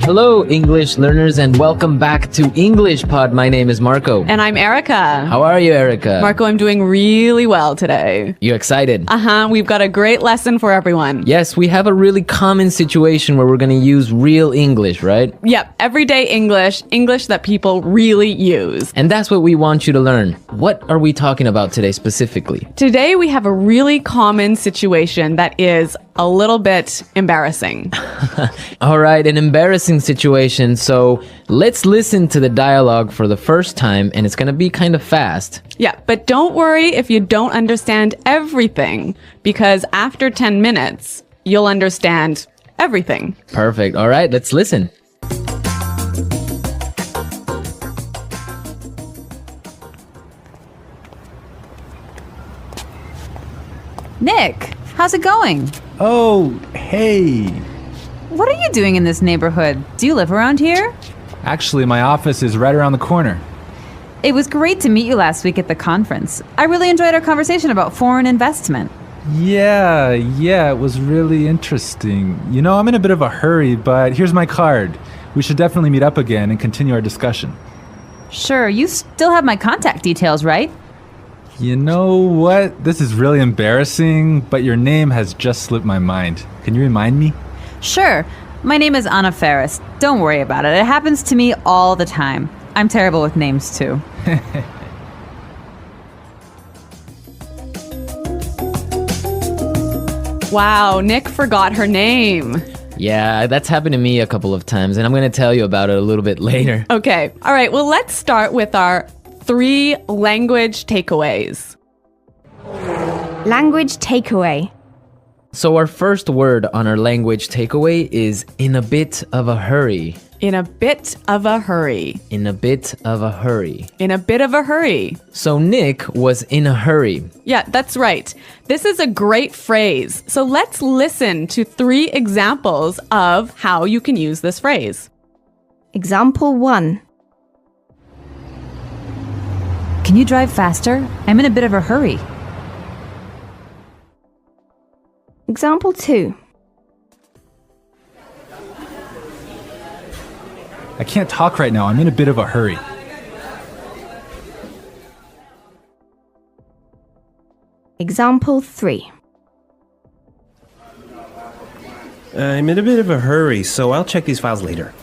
Hello, English learners, and welcome back to English Pod. My name is Marco. And I'm Erica. How are you, Erica? Marco, I'm doing really well today. You excited? We've got a great lesson for everyone. Yes, we have a really common situation where we're going to use real English, right? Yep, everyday English, English that people really use. And that's what we want you to learn. What are we talking about today specifically? Today we have a really common situation that is a little bit embarrassing. All right, an embarrassing situation. So let's listen to the dialogue for the first time, and it's going to be kind of fast. Yeah, but don't worry if you don't understand everything, because after 10 minutes, you'll understand everything. Perfect. All right, let's listen. Nick, how's it going? Oh, hey. What are you doing in this neighborhood? Do you live around here? Actually, my office is right around the corner. It was great to meet you last week at the conference. I really enjoyed our conversation about foreign investment. Yeah, it was really interesting. You know, I'm in a bit of a hurry, but here's my card. We should definitely meet up again and continue our discussion. Sure, you still have my contact details, right? You know what? This is really embarrassing, but your name has just slipped my mind. Can you remind me? Sure. My name is Anna Ferris. Don't worry about it. It happens to me all the time. I'm terrible with names, too. Wow, Nick forgot her name. Yeah, that's happened to me a couple of times, and I'm going to tell you about it a little bit later. Okay, all right, well, let's start with our 3 language takeaways. Language takeaway. So our first word on our language takeaway is in a bit of a hurry. In a bit of a hurry. In a bit of a hurry. In a bit of a hurry. So Nick was in a hurry. Yeah, that's right. This is a great phrase. So let's listen to 3 examples of how you can use this phrase. Example 1. Can you drive faster? I'm in a bit of a hurry. Example 2. I can't talk right now. I'm in a bit of a hurry. Example 3. I'm in a bit of a hurry, so I'll check these files later.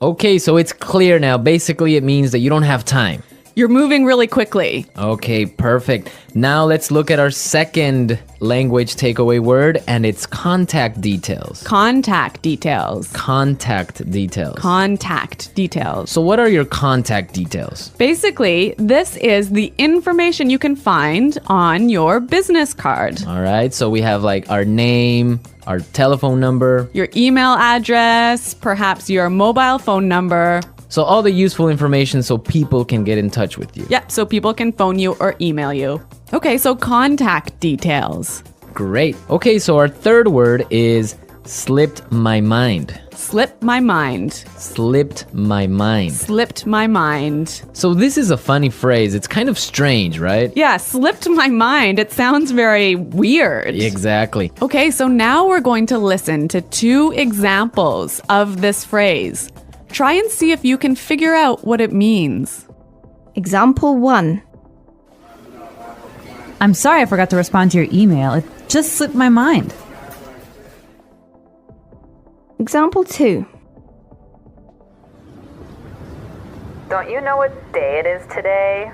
Okay, so it's clear now. Basically, it means that you don't have time. You're moving really quickly. Okay, perfect. Now let's look at our second language takeaway word, and it's contact details. Contact details. Contact details. Contact details. So what are your contact details? Basically, this is the information you can find on your business card. All right, so we have like our name, our telephone number. Your email address, perhaps your mobile phone number. So all the useful information so people can get in touch with you. Yep, so people can phone you or email you. Okay, so contact details. Great. Okay, so our third word is slipped my mind. Slipped my mind. Slipped my mind. Slipped my mind. So this is a funny phrase. It's kind of strange, right? Yeah, slipped my mind. It sounds very weird. Exactly. Okay, so now we're going to listen to 2 examples of this phrase. Try and see if you can figure out what it means. Example 1. I'm sorry I forgot to respond to your email. It just slipped my mind. Example 2. Don't you know what day it is today?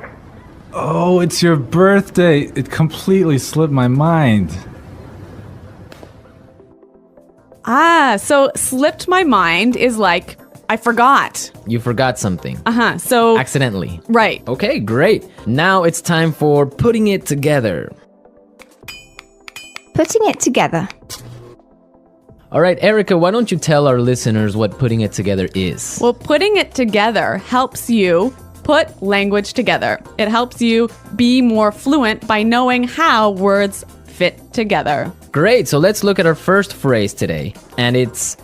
Oh, it's your birthday. It completely slipped my mind. So slipped my mind is like, I forgot. You forgot something. So, Accidentally. right. Okay, great. Now it's time for putting it together. Putting it together. All right, Erica, why don't you tell our listeners what putting it together is? Well, putting it together helps you put language together. It helps you be more fluent by knowing how words fit together. Great, so let's look at our first phrase today, and it's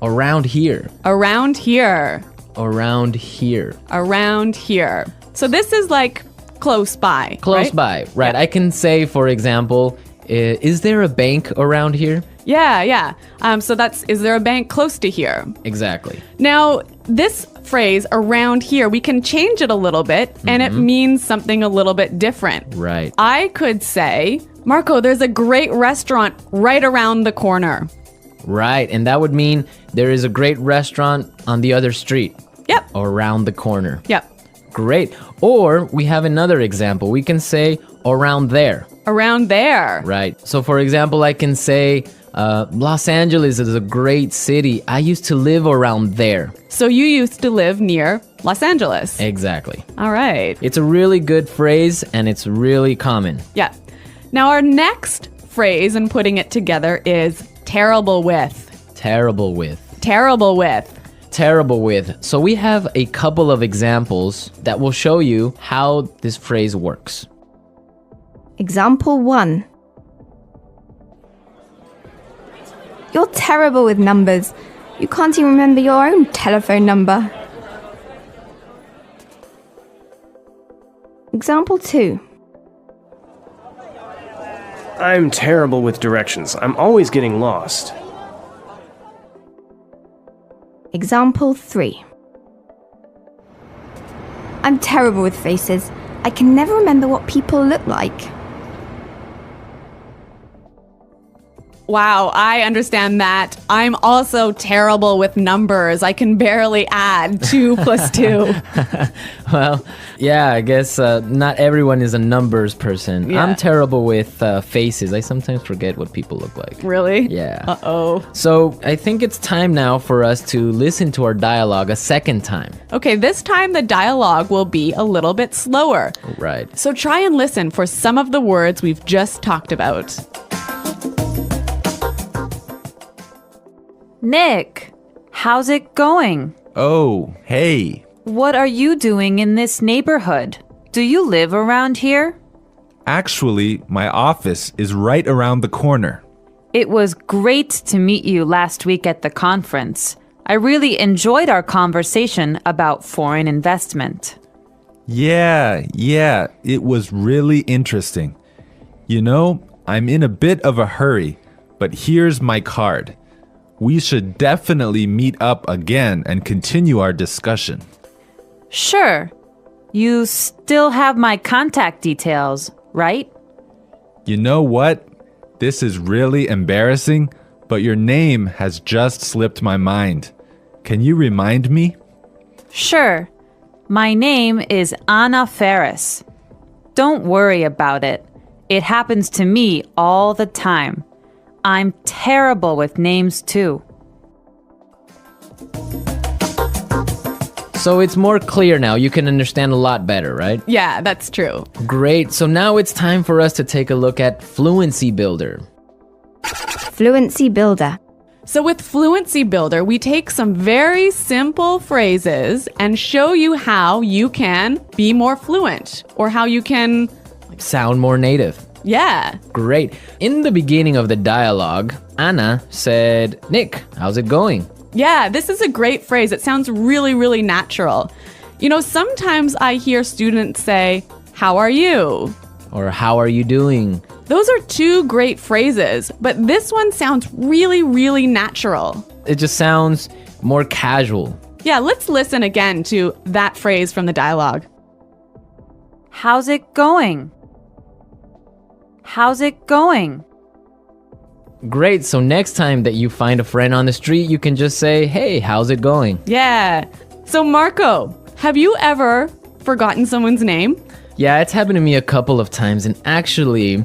around here. Around here. Around here. Around here. So this is like close by. Close right? by, right. Yeah. I can say, for example, is there a bank around here? Yeah. So that's, is there a bank close to here? Exactly. Now, this phrase around here, we can change it a little bit and it means something a little bit different. Right. I could say, Marco, there's a great restaurant right around the corner. Right. And that would mean there is a great restaurant on the other street. Yep. Or around the corner. Yep. Great. Or we have another example. We can say around there. Around there. Right. So for example, I can say Los Angeles is a great city. I used to live around there. So you used to live near Los Angeles. Exactly. All right. It's a really good phrase and it's really common. Yeah. Now our next phrase in putting it together is terrible with. Terrible with. Terrible with. Terrible with. So we have a couple of examples that will show you how this phrase works. Example 1. You're terrible with numbers. You can't even remember your own telephone number. Example 2. I'm terrible with directions. I'm always getting lost. Example 3. I'm terrible with faces. I can never remember what people look like. Wow, I understand that. I'm also terrible with numbers. I can barely add 2 plus 2. Well, yeah, I guess not everyone is a numbers person. Yeah. I'm terrible with faces. I sometimes forget what people look like. Really? Yeah. Uh-oh. So I think it's time now for us to listen to our dialogue a second time. Okay, this time the dialogue will be a little bit slower. Right. So try and listen for some of the words we've just talked about. Nick, how's it going? Oh, hey. What are you doing in this neighborhood? Do you live around here? Actually, my office is right around the corner. It was great to meet you last week at the conference. I really enjoyed our conversation about foreign investment. Yeah, it was really interesting. You know, I'm in a bit of a hurry, but here's my card. We should definitely meet up again and continue our discussion. Sure. You still have my contact details, right? You know what? This is really embarrassing, but your name has just slipped my mind. Can you remind me? Sure. My name is Anna Ferris. Don't worry about it. It happens to me all the time. I'm terrible with names too. So it's more clear now. You can understand a lot better, right? Yeah, that's true. Great. So now it's time for us to take a look at Fluency Builder. Fluency Builder. So with Fluency Builder, we take some very simple phrases and show you how you can be more fluent or how you can, Sound more native. yeah. Great. In the beginning of the dialogue, Anna said, Nick, how's it going? Yeah, this is a great phrase. It sounds really, really natural. You know, sometimes I hear students say, how are you? Or how are you doing? Those are 2 great phrases, but this one sounds really, really natural. It just sounds more casual. Yeah, let's listen again to that phrase from the dialogue. How's it going? How's it going? Great. So next time that you find a friend on the street, you can just say, hey, how's it going? Yeah. So Marco, have you ever forgotten someone's name? Yeah, it's happened to me a couple of times. And actually,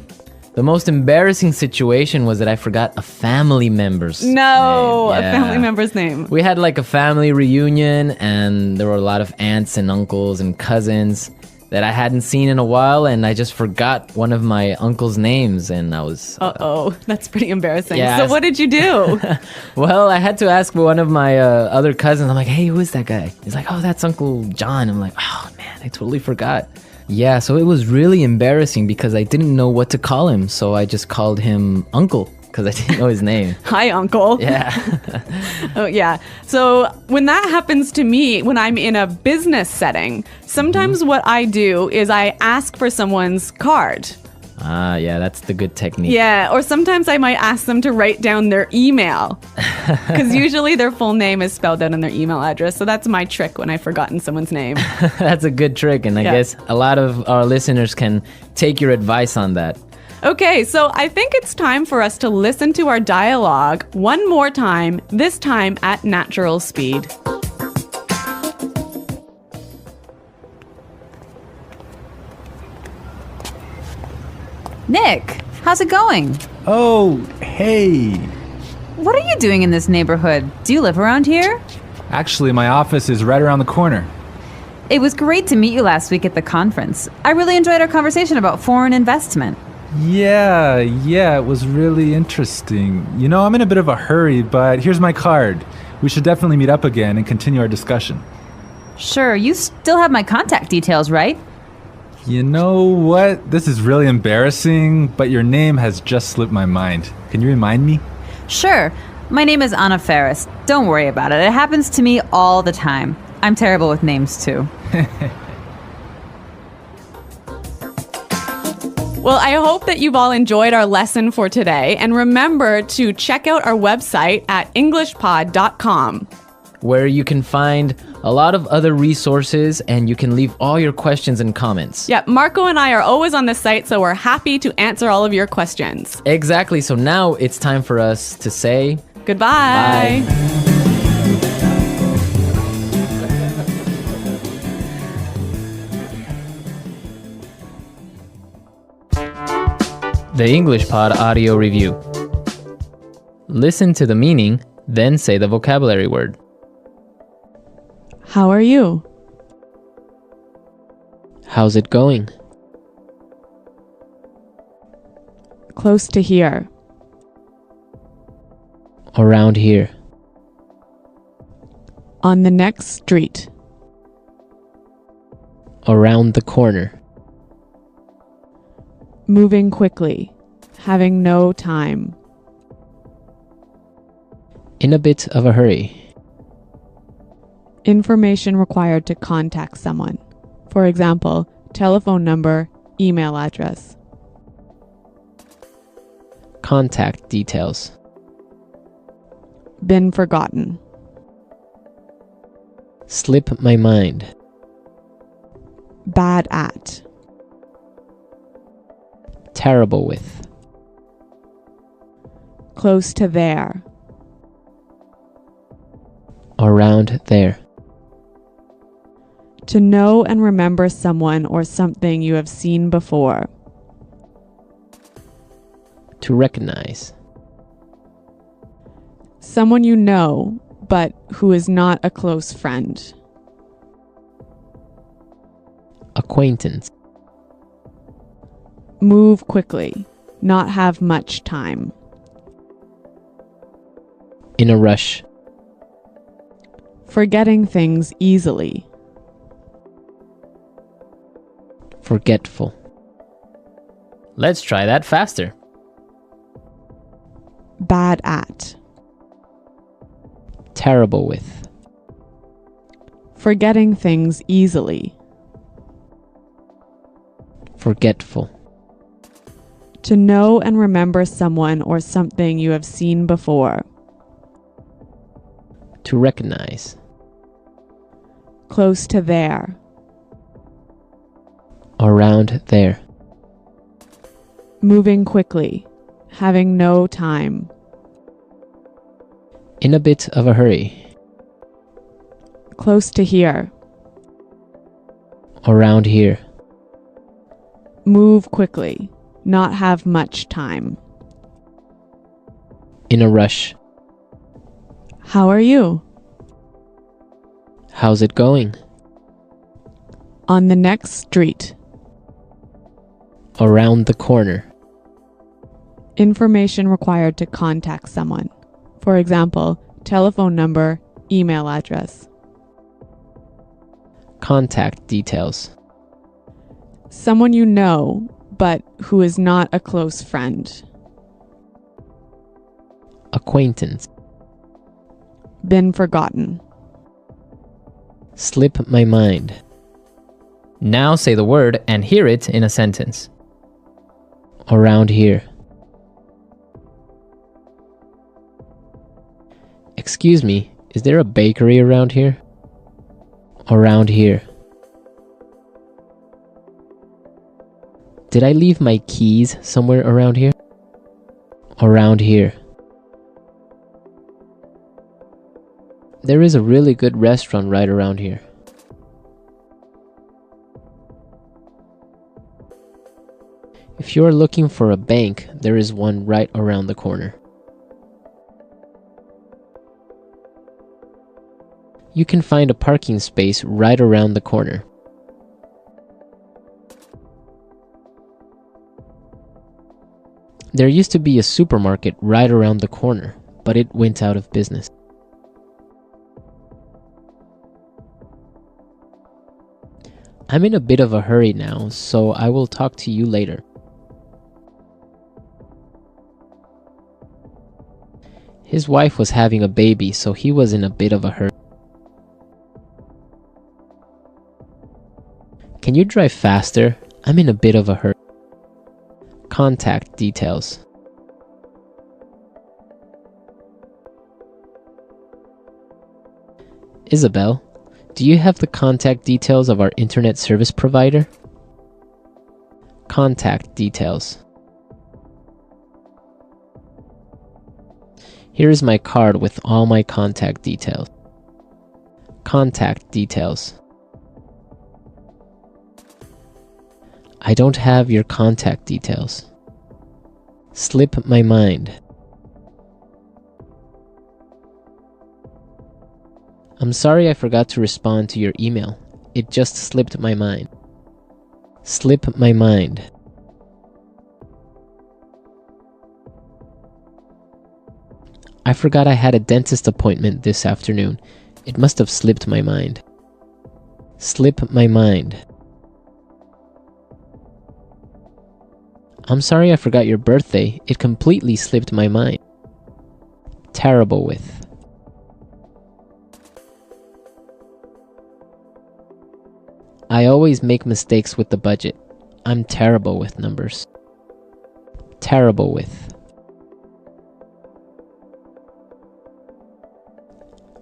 the most embarrassing situation was that I forgot a family member's name. A Yeah. family member's name. We had like a family reunion and there were a lot of aunts and uncles and cousins that I hadn't seen in a while, and I just forgot one of my uncle's names, and I was... Uh-oh, that's pretty embarrassing. Yeah, So what did you do? Well, I had to ask one of my other cousins. I'm like, hey, who is that guy? He's like, oh, that's Uncle John. I'm like, oh, man, I totally forgot. Yeah, so it was really embarrassing because I didn't know what to call him, so I just called him Uncle because I didn't know his name. Hi, Uncle. Yeah. Oh, yeah. So when that happens to me, when I'm in a business setting, sometimes what I do is I ask for someone's card. Ah, yeah, that's the good technique. Yeah, or sometimes I might ask them to write down their email. Because usually their full name is spelled out in their email address. So that's my trick when I've forgotten someone's name. That's a good trick, and I Yeah. guess a lot of our listeners can take your advice on that. Okay, so I think it's time for us to listen to our dialogue one more time, this time at natural speed. Nick, how's it going? Oh, hey. What are you doing in this neighborhood? Do you live around here? Actually, my office is right around the corner. It was great to meet you last week at the conference. I really enjoyed our conversation about foreign investment. Yeah, it was really interesting. You know, I'm in a bit of a hurry, but here's my card. We should definitely meet up again and continue our discussion. Sure, you still have my contact details, right? You know what? This is really embarrassing, but your name has just slipped my mind. Can you remind me? Sure. My name is Anna Ferris. Don't worry about it. It happens to me all the time. I'm terrible with names, too. Well, I hope that you've all enjoyed our lesson for today. And remember to check out our website at englishpod.com. where you can find a lot of other resources and you can leave all your questions and comments. Yeah, Marco and I are always on the site, so we're happy to answer all of your questions. Exactly. So now it's time for us to say Goodbye. Bye. The English Pod Audio Review. Listen to the meaning, then say the vocabulary word. How are you? How's it going? Close to here. Around here. On the next street. Around the corner. Moving quickly. Having no time. In a bit of a hurry. Information required to contact someone. For example, telephone number, email address. Contact details. Been forgotten. Slip my mind. Bad at. Terrible with. Close to there. Around there. To know and remember someone or something you have seen before. To recognize. Someone you know, but who is not a close friend. Acquaintance. Move quickly. Not have much time. In a rush. Forgetting things easily. Forgetful. Let's try that faster. Bad at. Terrible with. Forgetting things easily. Forgetful. To know and remember someone or something you have seen before. To recognize. Close to there. Around there. Moving quickly. Having no time. In a bit of a hurry. Close to here. Around here. Move quickly. Not have much time. In a rush. How are you? How's it going? On the next street. Around the corner. Information required to contact someone. For example, telephone number, email address. Contact details. Someone you know, but who is not a close friend. Acquaintance. Been forgotten. Slip my mind. Now say the word and hear it in a sentence. Around here. Excuse me, is there a bakery around here? Around here. Did I leave my keys somewhere around here? Around here. There is a really good restaurant right around here. If you are looking for a bank, there is one right around the corner. You can find a parking space right around the corner. There used to be a supermarket right around the corner, but it went out of business. I'm in a bit of a hurry now, so I will talk to you later. His wife was having a baby, so he was in a bit of a hurry. Can you drive faster? I'm in a bit of a hurry. Contact details. Isabel, do you have the contact details of our internet service provider? Contact details. Here is my card with all my contact details. Contact details. I don't have your contact details. Slip my mind. I'm sorry I forgot to respond to your email. It just slipped my mind. Slip my mind. I forgot I had a dentist appointment this afternoon. It must have slipped my mind. Slip my mind. I'm sorry I forgot your birthday. It completely slipped my mind. Terrible with. I always make mistakes with the budget. I'm terrible with numbers. Terrible with.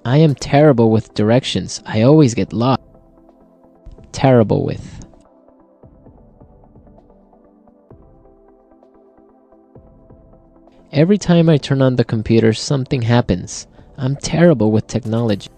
I am terrible with directions. I always get lost. Terrible with. Every time I turn on the computer, something happens. I'm terrible with technology.